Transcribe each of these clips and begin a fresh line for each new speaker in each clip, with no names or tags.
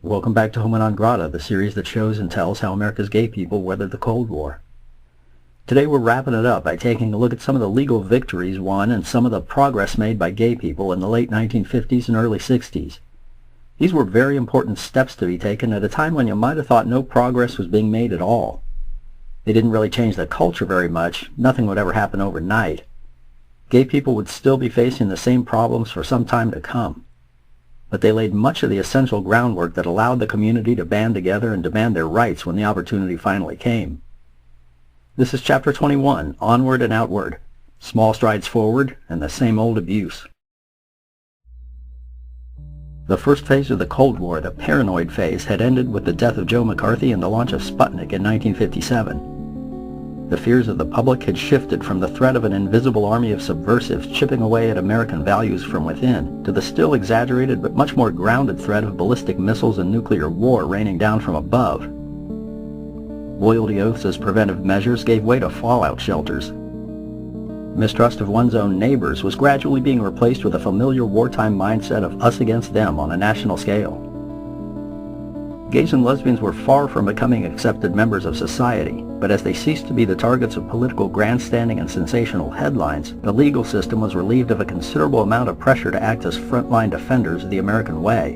Welcome back to Homo Non Grata, the series that shows and tells how America's gay people weathered the Cold War. Today we're wrapping it up by taking a look at some of the legal victories won and some of the progress made by gay people in the late 1950s and early 60s. These were very important steps to be taken at a time when you might have thought no progress was being made at all. They didn't really change the culture very much. Nothing would ever happen overnight. Gay people would still be facing the same problems for some time to come. But they laid much of the essential groundwork that allowed the community to band together and demand their rights when the opportunity finally came. This is Chapter 21, Onward and Outward, Small Strides Forward and the Same Old Abuse. The first phase of the Cold War, the paranoid phase, had ended with the death of Joe McCarthy and the launch of Sputnik in 1957. The fears of the public had shifted from the threat of an invisible army of subversives chipping away at American values from within to the still exaggerated but much more grounded threat of ballistic missiles and nuclear war raining down from above. Loyalty oaths as preventive measures gave way to fallout shelters. Mistrust of one's own neighbors was gradually being replaced with a familiar wartime mindset of us against them on a national scale. Gays and lesbians were far from becoming accepted members of society, but as they ceased to be the targets of political grandstanding and sensational headlines, the legal system was relieved of a considerable amount of pressure to act as frontline defenders of the American way.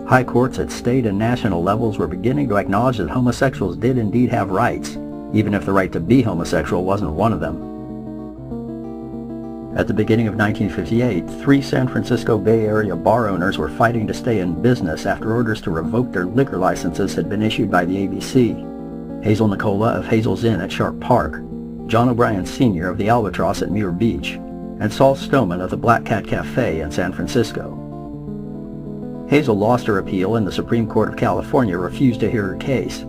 High courts at state and national levels were beginning to acknowledge that homosexuals did indeed have rights, even if the right to be homosexual wasn't one of them. At the beginning of 1958, 3 San Francisco Bay Area bar owners were fighting to stay in business after orders to revoke their liquor licenses had been issued by the ABC. Hazel Nicola of Hazel's Inn at Sharp Park, John O'Brien Sr. of the Albatross at Muir Beach, and Saul Stoneman of the Black Cat Cafe in San Francisco. Hazel lost her appeal and the Supreme Court of California refused to hear her case.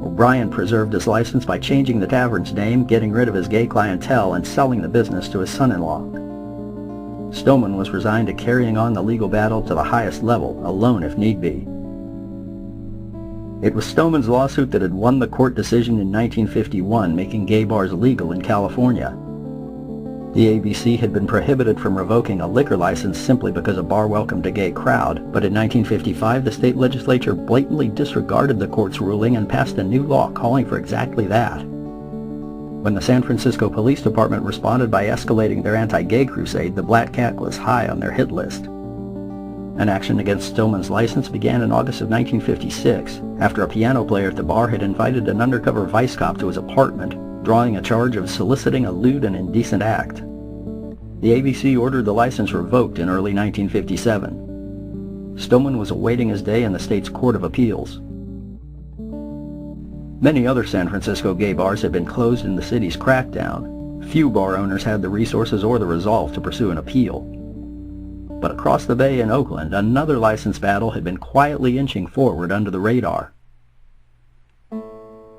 O'Brien preserved his license by changing the tavern's name, getting rid of his gay clientele, and selling the business to his son-in-law. Stoneman was resigned to carrying on the legal battle to the highest level, alone if need be. It was Stoneman's lawsuit that had won the court decision in 1951, making gay bars legal in California. The ABC had been prohibited from revoking a liquor license simply because a bar welcomed a gay crowd, but in 1955 the state legislature blatantly disregarded the court's ruling and passed a new law calling for exactly that. When the San Francisco Police Department responded by escalating their anti-gay crusade, the Black Cat was high on their hit list. An action against Stoneman's license began in August of 1956, after a piano player at the bar had invited an undercover vice cop to his apartment, drawing a charge of soliciting a lewd and indecent act. The ABC ordered the license revoked in early 1957. Stoneman was awaiting his day in the state's Court of Appeals. Many other San Francisco gay bars had been closed in the city's crackdown. Few bar owners had the resources or the resolve to pursue an appeal. But across the bay in Oakland, another license battle had been quietly inching forward under the radar.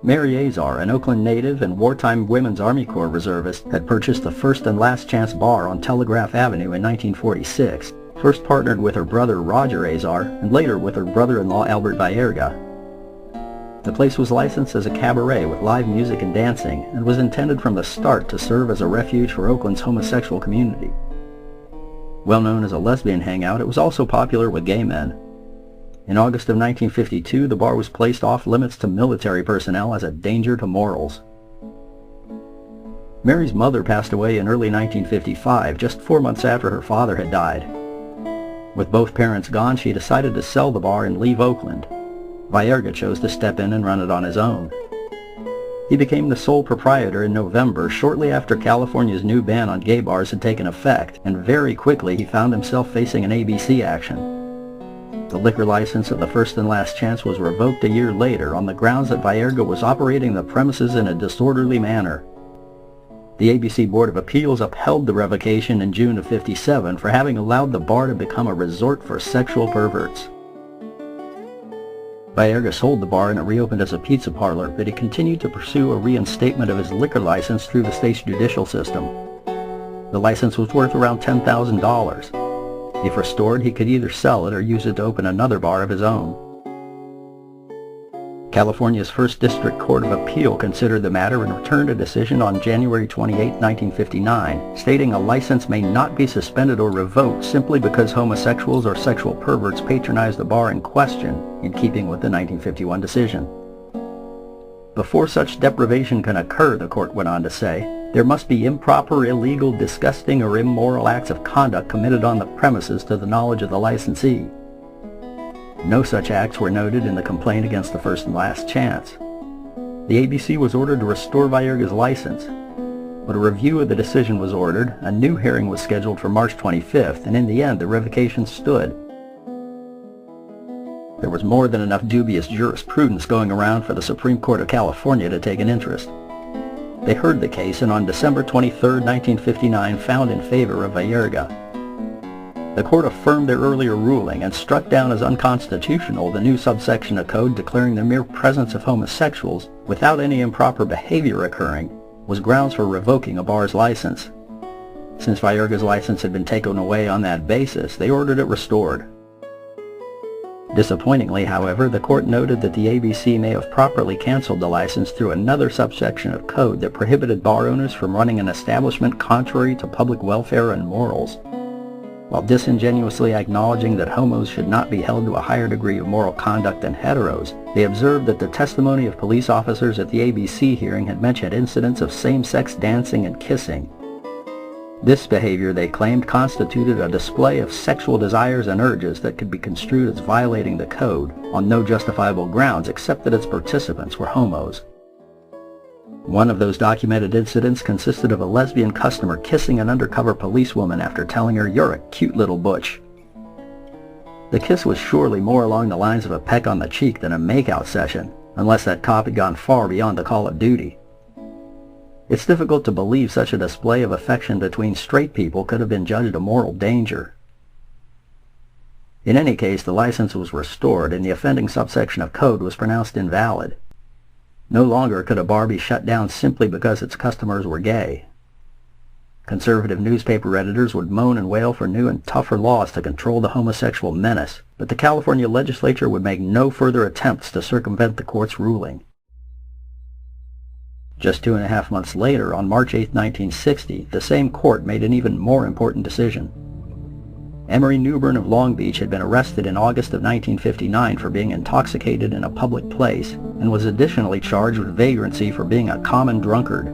Mary Azar, an Oakland native and wartime Women's Army Corps reservist, had purchased the First and Last Chance Bar on Telegraph Avenue in 1946, first partnered with her brother Roger Azar, and later with her brother-in-law Albert Vallerga. The place was licensed as a cabaret with live music and dancing, and was intended from the start to serve as a refuge for Oakland's homosexual community. Well known as a lesbian hangout, it was also popular with gay men. In August of 1952, the bar was placed off limits to military personnel as a danger to morals. Mary's mother passed away in early 1955, just 4 months after her father had died. With both parents gone, she decided to sell the bar and leave Oakland. Vallerga chose to step in and run it on his own. He became the sole proprietor in November, shortly after California's new ban on gay bars had taken effect, and very quickly he found himself facing an ABC action. The liquor license of the First and Last Chance was revoked a year later on the grounds that Vallerga was operating the premises in a disorderly manner. The ABC Board of Appeals upheld the revocation in June of '57 for having allowed the bar to become a resort for sexual perverts. Vallerga sold the bar and it reopened as a pizza parlor, but he continued to pursue a reinstatement of his liquor license through the state's judicial system. The license was worth around $10,000. If restored, he could either sell it or use it to open another bar of his own. California's First District Court of Appeal considered the matter and returned a decision on January 28, 1959, stating a license may not be suspended or revoked simply because homosexuals or sexual perverts patronize the bar in question, in keeping with the 1951 decision. Before such deprivation can occur, the court went on to say, there must be improper, illegal, disgusting, or immoral acts of conduct committed on the premises to the knowledge of the licensee. No such acts were noted in the complaint against the First and Last Chance. The ABC was ordered to restore Vajerga's license, but a review of the decision was ordered, a new hearing was scheduled for March 25th, and in the end the revocation stood. There was more than enough dubious jurisprudence going around for the Supreme Court of California to take an interest. They heard the case and on December 23, 1959 found in favor of Vajerga. The court affirmed their earlier ruling and struck down as unconstitutional the new subsection of code declaring the mere presence of homosexuals, without any improper behavior occurring, was grounds for revoking a bar's license. Since Vajerga's license had been taken away on that basis, they ordered it restored. Disappointingly, however, the court noted that the ABC may have properly canceled the license through another subsection of code that prohibited bar owners from running an establishment contrary to public welfare and morals. While disingenuously acknowledging that homos should not be held to a higher degree of moral conduct than heteros, they observed that the testimony of police officers at the ABC hearing had mentioned incidents of same-sex dancing and kissing. This behavior, they claimed, constituted a display of sexual desires and urges that could be construed as violating the code on no justifiable grounds except that its participants were homos. One of those documented incidents consisted of a lesbian customer kissing an undercover policewoman after telling her, "You're a cute little butch." The kiss was surely more along the lines of a peck on the cheek than a makeout session, unless that cop had gone far beyond the call of duty. It's difficult to believe such a display of affection between straight people could have been judged a moral danger. In any case, the license was restored and the offending subsection of code was pronounced invalid. No longer could a bar be shut down simply because its customers were gay. Conservative newspaper editors would moan and wail for new and tougher laws to control the homosexual menace, but the California legislature would make no further attempts to circumvent the court's ruling. Just 2.5 months later, on March 8, 1960, the same court made an even more important decision. Emery Newbern of Long Beach had been arrested in August of 1959 for being intoxicated in a public place and was additionally charged with vagrancy for being a common drunkard.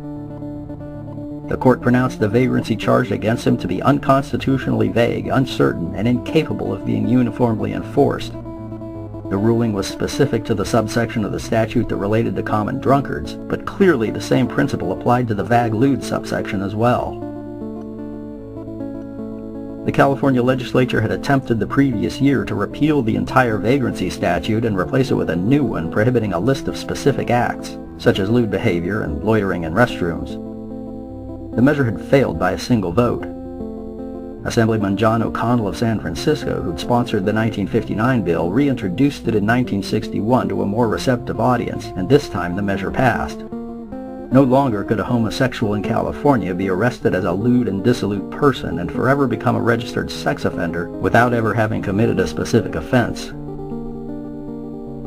The court pronounced the vagrancy charge against him to be unconstitutionally vague, uncertain, and incapable of being uniformly enforced. The ruling was specific to the subsection of the statute that related to common drunkards, but clearly the same principle applied to the vag-lewd subsection as well. The California legislature had attempted the previous year to repeal the entire vagrancy statute and replace it with a new one prohibiting a list of specific acts, such as lewd behavior and loitering in restrooms. The measure had failed by a single vote. Assemblyman John O'Connell of San Francisco, who'd sponsored the 1959 bill, reintroduced it in 1961 to a more receptive audience, and this time the measure passed. No longer could a homosexual in California be arrested as a lewd and dissolute person and forever become a registered sex offender without ever having committed a specific offense.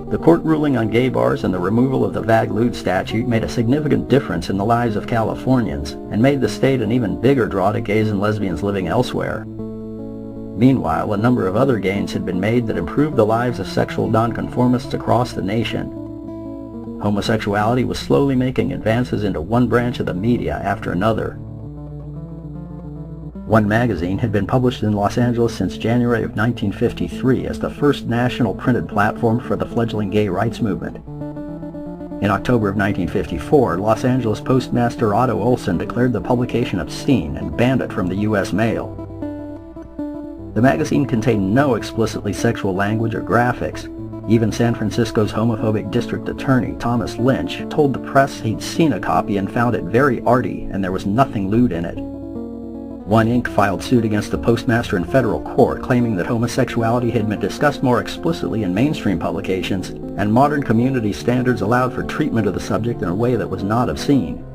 The court ruling on gay bars and the removal of the vag-lewd statute made a significant difference in the lives of Californians and made the state an even bigger draw to gays and lesbians living elsewhere. Meanwhile, a number of other gains had been made that improved the lives of sexual nonconformists across the nation. Homosexuality was slowly making advances into one branch of the media after another. One magazine had been published in Los Angeles since January of 1953 as the first national printed platform for the fledgling gay rights movement. In October of 1954, Los Angeles postmaster Otto Olson declared the publication obscene and banned it from the U.S. mail. The magazine contained no explicitly sexual language or graphics. Even San Francisco's homophobic district attorney, Thomas Lynch, told the press he'd seen a copy and found it very arty and there was nothing lewd in it. One Inc. filed suit against the postmaster in federal court, claiming that homosexuality had been discussed more explicitly in mainstream publications, and modern community standards allowed for treatment of the subject in a way that was not obscene.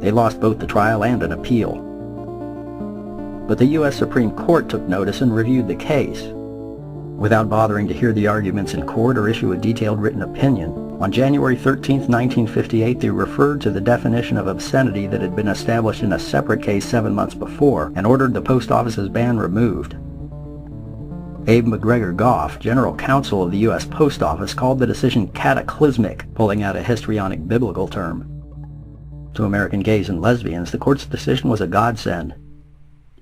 They lost both the trial and an appeal. But the U.S. Supreme Court took notice and reviewed the case. Without bothering to hear the arguments in court or issue a detailed written opinion, On January 13, 1958, they referred to the definition of obscenity that had been established in a separate case 7 months before and ordered the post office's ban removed. Abe McGregor Goff, general counsel of the U.S. Post Office, called the decision cataclysmic, pulling out a histrionic biblical term. To American gays and lesbians, the court's decision was a godsend.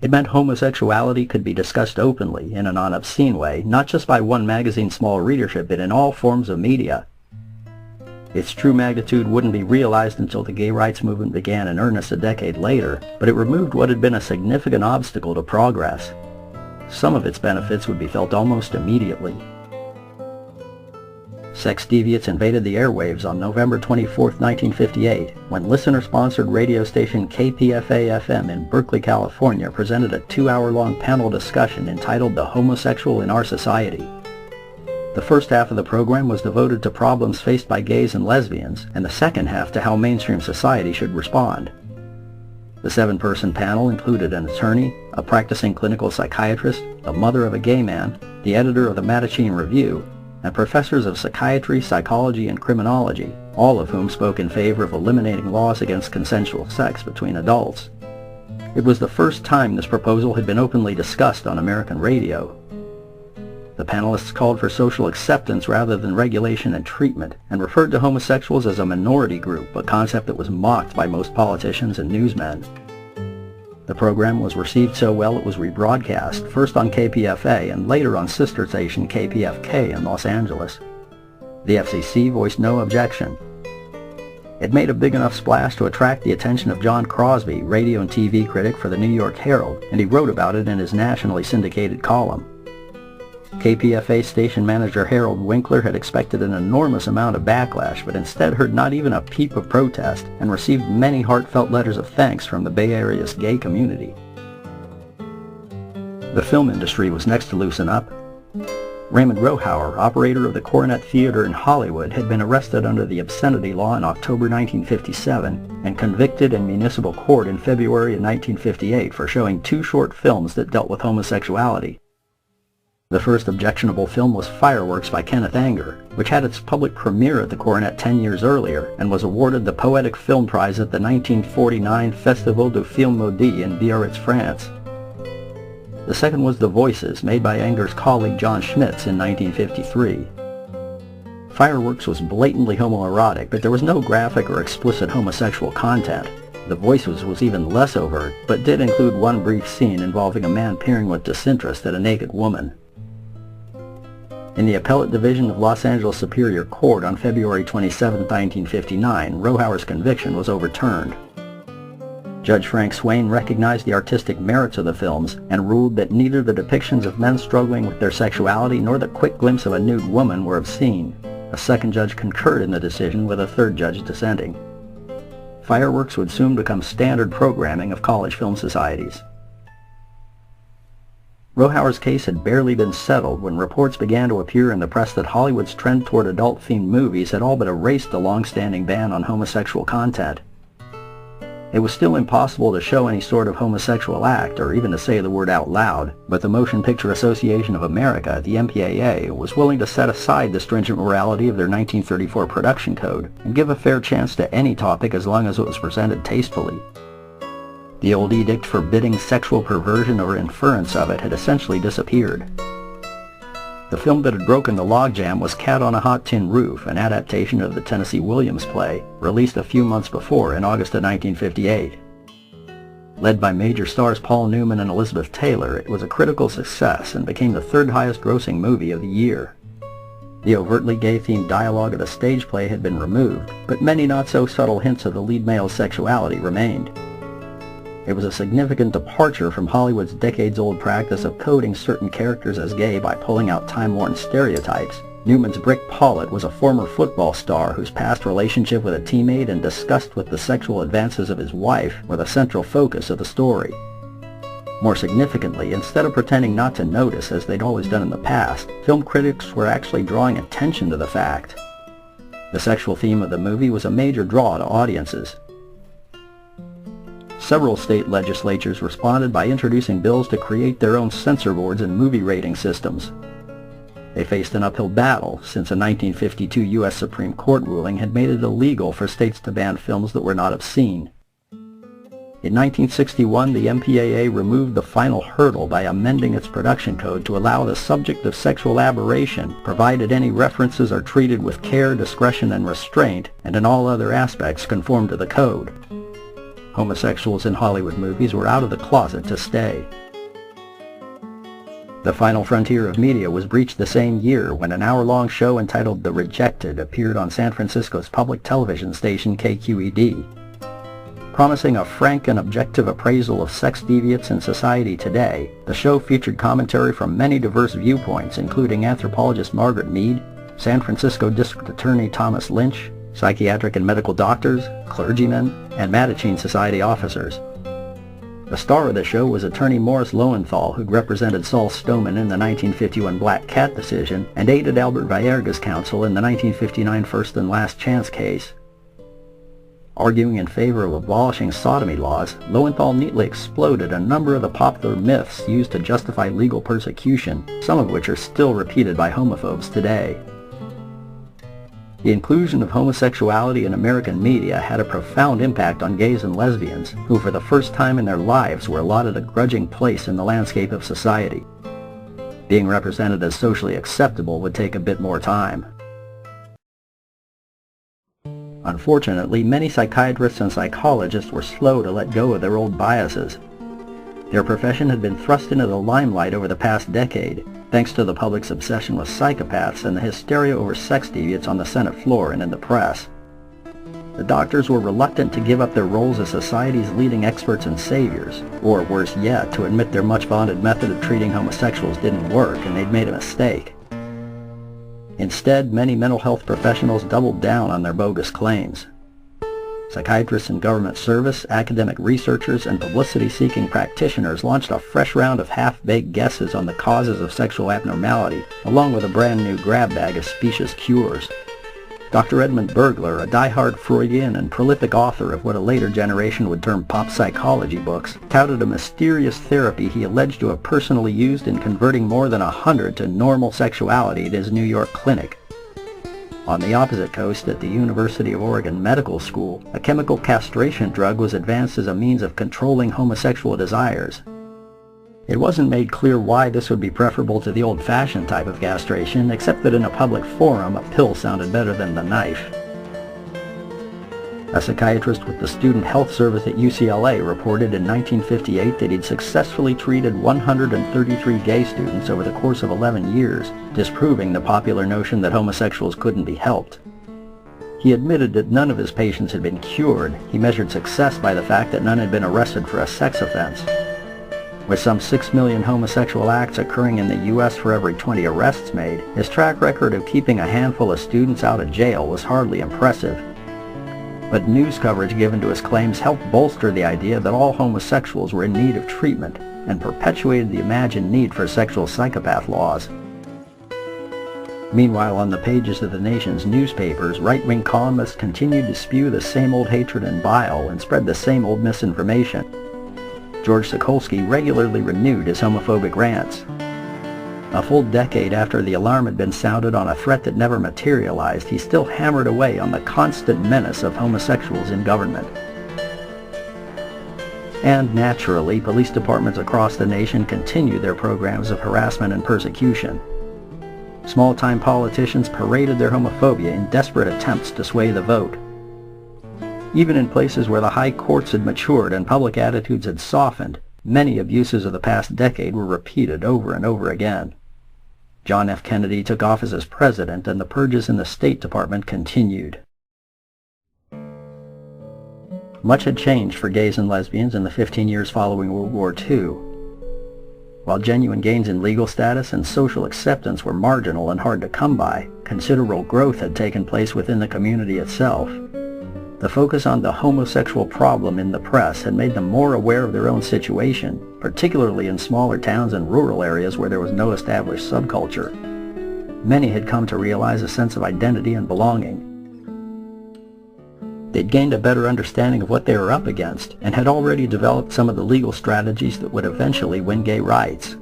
It meant homosexuality could be discussed openly, in a non-obscene way, not just by one magazine's small readership, but in all forms of media. Its true magnitude wouldn't be realized until the gay rights movement began in earnest a decade later, but it removed what had been a significant obstacle to progress. Some of its benefits would be felt almost immediately. Sex deviants invaded the airwaves on November 24, 1958, when listener-sponsored radio station KPFA-FM in Berkeley, California presented a 2-hour-long panel discussion entitled "The Homosexual in Our Society." The first half of the program was devoted to problems faced by gays and lesbians, and the second half to how mainstream society should respond. The 7-person panel included an attorney, a practicing clinical psychiatrist, the mother of a gay man, the editor of the Mattachine Review, and professors of psychiatry, psychology, and criminology, all of whom spoke in favor of eliminating laws against consensual sex between adults. It was the first time this proposal had been openly discussed on American radio. The panelists called for social acceptance rather than regulation and treatment, and referred to homosexuals as a minority group, a concept that was mocked by most politicians and newsmen. The program was received so well it was rebroadcast, first on KPFA and later on sister station KPFK in Los Angeles. The FCC voiced no objection. It made a big enough splash to attract the attention of John Crosby, radio and TV critic for the New York Herald, and he wrote about it in his nationally syndicated column. KPFA station manager Harold Winkler had expected an enormous amount of backlash, but instead heard not even a peep of protest and received many heartfelt letters of thanks from the Bay Area's gay community. The film industry was next to loosen up. Raymond Rohauer, operator of the Coronet Theater in Hollywood, had been arrested under the obscenity law in October 1957 and convicted in municipal court in February of 1958 for showing 2 short films that dealt with homosexuality. The first objectionable film was Fireworks by Kenneth Anger, which had its public premiere at the Coronet 10 years earlier and was awarded the Poetic Film Prize at the 1949 Festival du Film Maudit in Biarritz, France. The second was The Voices, made by Anger's colleague John Schmitz in 1953. Fireworks was blatantly homoerotic, but there was no graphic or explicit homosexual content. The Voices was even less overt, but did include one brief scene involving a man peering with disinterest at a naked woman. In the Appellate Division of Los Angeles Superior Court on February 27, 1959, Rohauer's conviction was overturned. Judge Frank Swain recognized the artistic merits of the films and ruled that neither the depictions of men struggling with their sexuality nor the quick glimpse of a nude woman were obscene. A second judge concurred in the decision, with a third judge dissenting. Fireworks would soon become standard programming of college film societies. Rohauer's case had barely been settled when reports began to appear in the press that Hollywood's trend toward adult-themed movies had all but erased the long-standing ban on homosexual content. It was still impossible to show any sort of homosexual act, or even to say the word out loud, but the Motion Picture Association of America, the MPAA, was willing to set aside the stringent morality of their 1934 production code and give a fair chance to any topic as long as it was presented tastefully. The old edict forbidding sexual perversion or inference of it had essentially disappeared. The film that had broken the logjam was Cat on a Hot Tin Roof, an adaptation of the Tennessee Williams play, released a few months before in August of 1958. Led by major stars Paul Newman and Elizabeth Taylor, it was a critical success and became the 3rd highest grossing movie of the year. The overtly gay-themed dialogue of the stage play had been removed, but many not-so-subtle hints of the lead male's sexuality remained. It was a significant departure from Hollywood's decades-old practice of coding certain characters as gay by pulling out time-worn stereotypes. Newman's Brick Paulett was a former football star whose past relationship with a teammate and disgust with the sexual advances of his wife were the central focus of the story. More significantly, instead of pretending not to notice as they'd always done in the past, film critics were actually drawing attention to the fact. The sexual theme of the movie was a major draw to audiences. Several state legislatures responded by introducing bills to create their own censor boards and movie rating systems. They faced an uphill battle, since a 1952 U.S. Supreme Court ruling had made it illegal for states to ban films that were not obscene. In 1961, the MPAA removed the final hurdle by amending its production code to allow the subject of sexual aberration, provided any references are treated with care, discretion, and restraint, and in all other aspects conform to the code. Homosexuals in Hollywood movies were out of the closet to stay. The final frontier of media was breached the same year when an hour-long show entitled The Rejected appeared on San Francisco's public television station KQED. Promising a frank and objective appraisal of sex deviance in society today, the show featured commentary from many diverse viewpoints, including anthropologist Margaret Mead, San Francisco District Attorney Thomas Lynch, psychiatric and medical doctors, clergymen, and Mattachine Society officers. The star of the show was attorney Morris Lowenthal, who represented Saul Stoneman in the 1951 Black Cat decision and aided Albert Vierga's counsel in the 1959 First and Last Chance case. Arguing in favor of abolishing sodomy laws, Lowenthal neatly exploded a number of the popular myths used to justify legal persecution, some of which are still repeated by homophobes today. The inclusion of homosexuality in American media had a profound impact on gays and lesbians, who for the first time in their lives were allotted a grudging place in the landscape of society. Being represented as socially acceptable would take a bit more time. Unfortunately, many psychiatrists and psychologists were slow to let go of their old biases. Their profession had been thrust into the limelight over the past decade, thanks to the public's obsession with psychopaths and the hysteria over sex deviants on the Senate floor and in the press. The doctors were reluctant to give up their roles as society's leading experts and saviors, or worse yet, to admit their much-vaunted method of treating homosexuals didn't work and they'd made a mistake. Instead, many mental health professionals doubled down on their bogus claims. Psychiatrists in government service, academic researchers, and publicity-seeking practitioners launched a fresh round of half-baked guesses on the causes of sexual abnormality, along with a brand-new grab bag of specious cures. Dr. Edmund Bergler, a die-hard Freudian and prolific author of what a later generation would term pop psychology books, touted a mysterious therapy he alleged to have personally used in converting more than 100 to normal sexuality at his New York clinic. On the opposite coast, at the University of Oregon Medical School, a chemical castration drug was advanced as a means of controlling homosexual desires. It wasn't made clear why this would be preferable to the old-fashioned type of castration, except that in a public forum, a pill sounded better than the knife. A psychiatrist with the Student Health Service at UCLA reported in 1958 that he'd successfully treated 133 gay students over the course of 11 years, disproving the popular notion that homosexuals couldn't be helped. He admitted that none of his patients had been cured. He measured success by the fact that none had been arrested for a sex offense. With some 6 million homosexual acts occurring in the U.S. for every 20 arrests made, his track record of keeping a handful of students out of jail was hardly impressive. But news coverage given to his claims helped bolster the idea that all homosexuals were in need of treatment and perpetuated the imagined need for sexual psychopath laws. Meanwhile, on the pages of the nation's newspapers, right-wing columnists continued to spew the same old hatred and bile and spread the same old misinformation. George Sokolsky regularly renewed his homophobic rants. A full decade after the alarm had been sounded on a threat that never materialized, he still hammered away on the constant menace of homosexuals in government. And naturally, police departments across the nation continued their programs of harassment and persecution. Small-time politicians paraded their homophobia in desperate attempts to sway the vote. Even in places where the high courts had matured and public attitudes had softened, many abuses of the past decade were repeated over and over again. John F. Kennedy took office as president, and the purges in the State Department continued. Much had changed for gays and lesbians in the 15 years following World War II. While genuine gains in legal status and social acceptance were marginal and hard to come by, considerable growth had taken place within the community itself. The focus on the homosexual problem in the press had made them more aware of their own situation, particularly in smaller towns and rural areas where there was no established subculture. Many had come to realize a sense of identity and belonging. They'd gained a better understanding of what they were up against, and had already developed some of the legal strategies that would eventually win gay rights.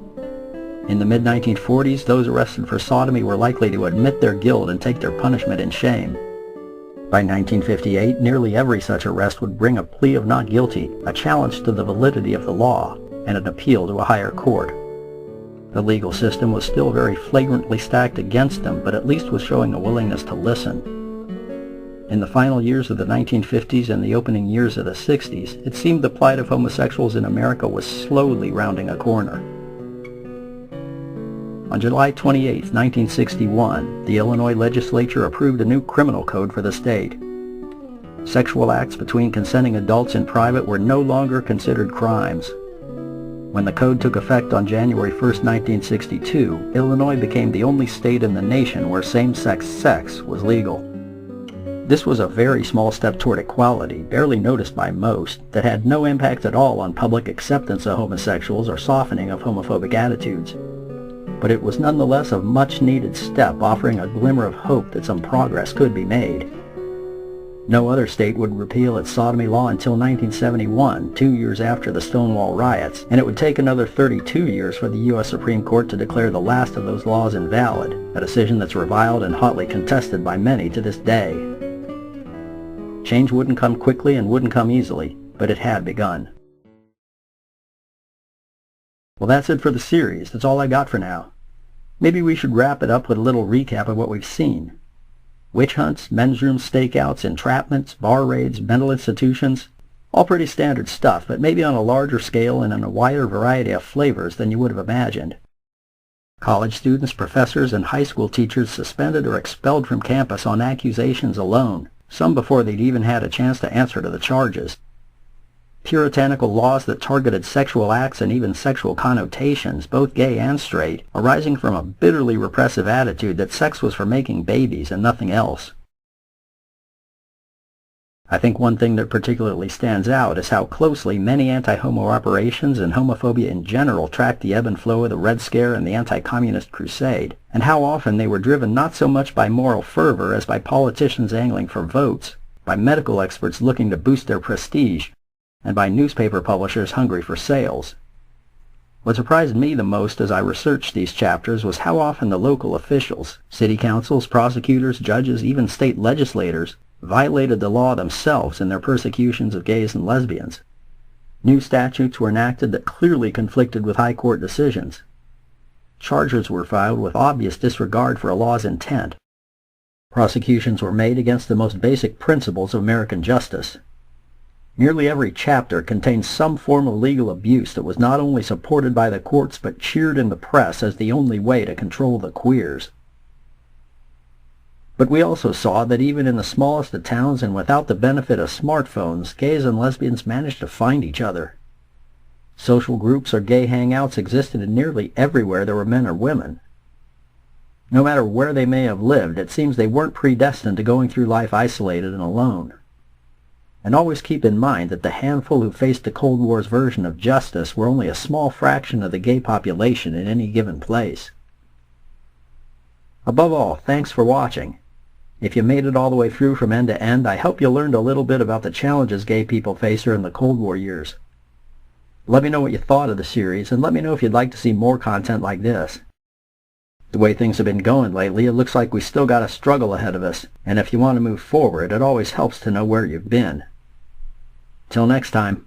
In the mid-1940s, those arrested for sodomy were likely to admit their guilt and take their punishment in shame. By 1958, nearly every such arrest would bring a plea of not guilty, a challenge to the validity of the law, and an appeal to a higher court. The legal system was still very flagrantly stacked against them, but at least was showing a willingness to listen. In the final years of the 1950s and the opening years of the 60s, it seemed the plight of homosexuals in America was slowly rounding a corner. On July 28, 1961, the Illinois legislature approved a new criminal code for the state. Sexual acts between consenting adults in private were no longer considered crimes. When the code took effect on January 1, 1962, Illinois became the only state in the nation where same-sex sex was legal. This was a very small step toward equality, barely noticed by most, that had no impact at all on public acceptance of homosexuals or softening of homophobic attitudes. But it was nonetheless a much-needed step, offering a glimmer of hope that some progress could be made. No other state would repeal its sodomy law until 1971, 2 years after the Stonewall riots, and it would take another 32 years for the U.S. Supreme Court to declare the last of those laws invalid, a decision that's reviled and hotly contested by many to this day. Change wouldn't come quickly and wouldn't come easily, but it had begun. Well, that's it for the series. That's all I got for now. Maybe we should wrap it up with a little recap of what we've seen. Witch hunts, men's room stakeouts, entrapments, bar raids, mental institutions. All pretty standard stuff, but maybe on a larger scale and in a wider variety of flavors than you would have imagined. College students, professors, and high school teachers suspended or expelled from campus on accusations alone, some before they'd even had a chance to answer to the charges. Puritanical laws that targeted sexual acts and even sexual connotations, both gay and straight, arising from a bitterly repressive attitude that sex was for making babies and nothing else. I think one thing that particularly stands out is how closely many anti-homo operations and homophobia in general tracked the ebb and flow of the Red Scare and the anti-communist crusade, and how often they were driven not so much by moral fervor as by politicians angling for votes, by medical experts looking to boost their prestige, and by newspaper publishers hungry for sales. What surprised me the most as I researched these chapters was how often the local officials, city councils, prosecutors, judges, even state legislators, violated the law themselves in their persecutions of gays and lesbians. New statutes were enacted that clearly conflicted with high court decisions. Charges were filed with obvious disregard for a law's intent. Prosecutions were made against the most basic principles of American justice. Nearly every chapter contained some form of legal abuse that was not only supported by the courts but cheered in the press as the only way to control the queers. But we also saw that even in the smallest of towns and without the benefit of smartphones, gays and lesbians managed to find each other. Social groups or gay hangouts existed in nearly everywhere there were men or women. No matter where they may have lived, it seems they weren't predestined to going through life isolated and alone. And always keep in mind that the handful who faced the Cold War's version of justice were only a small fraction of the gay population in any given place. Above all, thanks for watching. If you made it all the way through from end to end, I hope you learned a little bit about the challenges gay people faced during the Cold War years. Let me know what you thought of the series, and let me know if you'd like to see more content like this. The way things have been going lately, it looks like we still got a struggle ahead of us, and if you want to move forward, it always helps to know where you've been. Till next time.